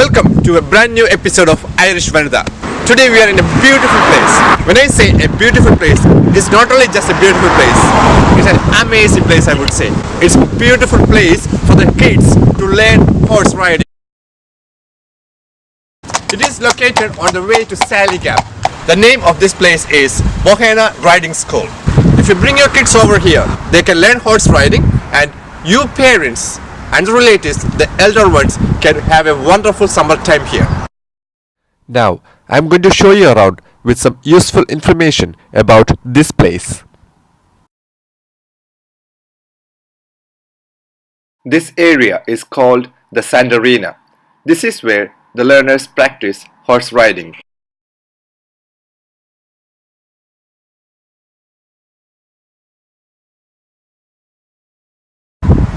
Welcome to a brand new episode of Irish Vanada. Today we are in a beautiful place. When I say a beautiful place, it's not only just a beautiful place, it's an amazing place, I would say. It's a beautiful place for the kids to learn horse riding. It is located on the way to Sally Gap. The name of this place is Bohannon Riding School. If you bring your kids over here, they can learn horse riding, and you parents and the relatives, the elder ones, can have a wonderful summer time here. Now, I'm going to show you around with some useful information about this place. This area is called the Arena. This is where the learners practice horse riding.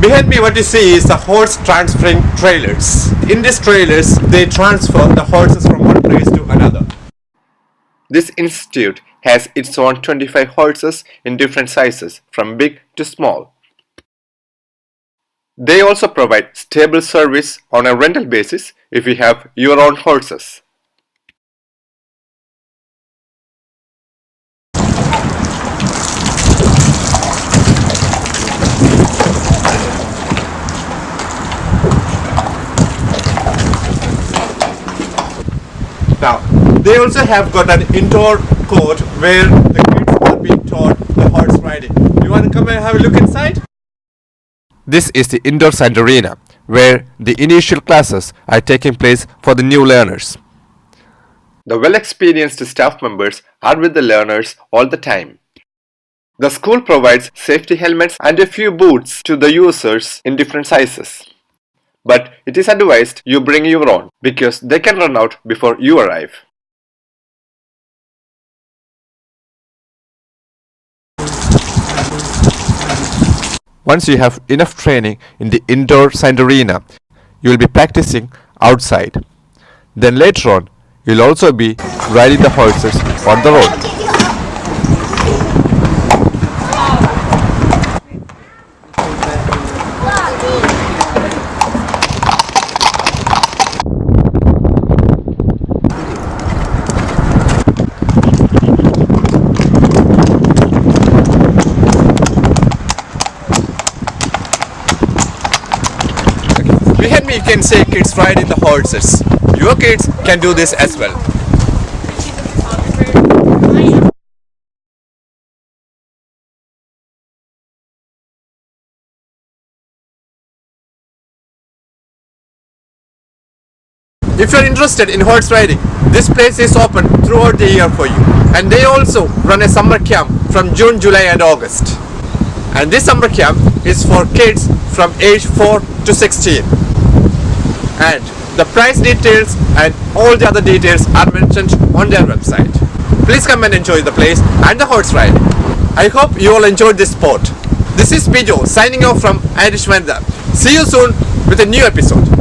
Behind me what you see is the horse transferring trailers. In these trailers, they transfer the horses from one place to another. This institute has its own 25 horses in different sizes, from big to small. They also provide stable service on a rental basis if you have your own horses. Now, they also have got an indoor court where the kids are being taught the horse riding. You want to come and have a look inside? This is the indoor Arena, where the initial classes are taking place for the new learners. The well-experienced staff members are with the learners all the time. The school provides safety helmets and a few boots to the users in different sizes. But it is advised you bring your own, because they can run out before you arrive. Once you have enough training in the indoor Arena, you will be practicing outside. Then later on, you will also be riding the horses on the road. Behind me you can see kids riding the horses. Your kids can do this as well. If you are interested in horse riding, this place is open throughout the year for you. And they also run a summer camp from June, July and August. And this summer camp is for kids from age 4 to 16. And the price details and all the other details are mentioned on their website. Please come and enjoy the place and the horse riding. I hope you all enjoyed this sport. This is Bijo signing off from Irish Vanada. See you soon with a new episode.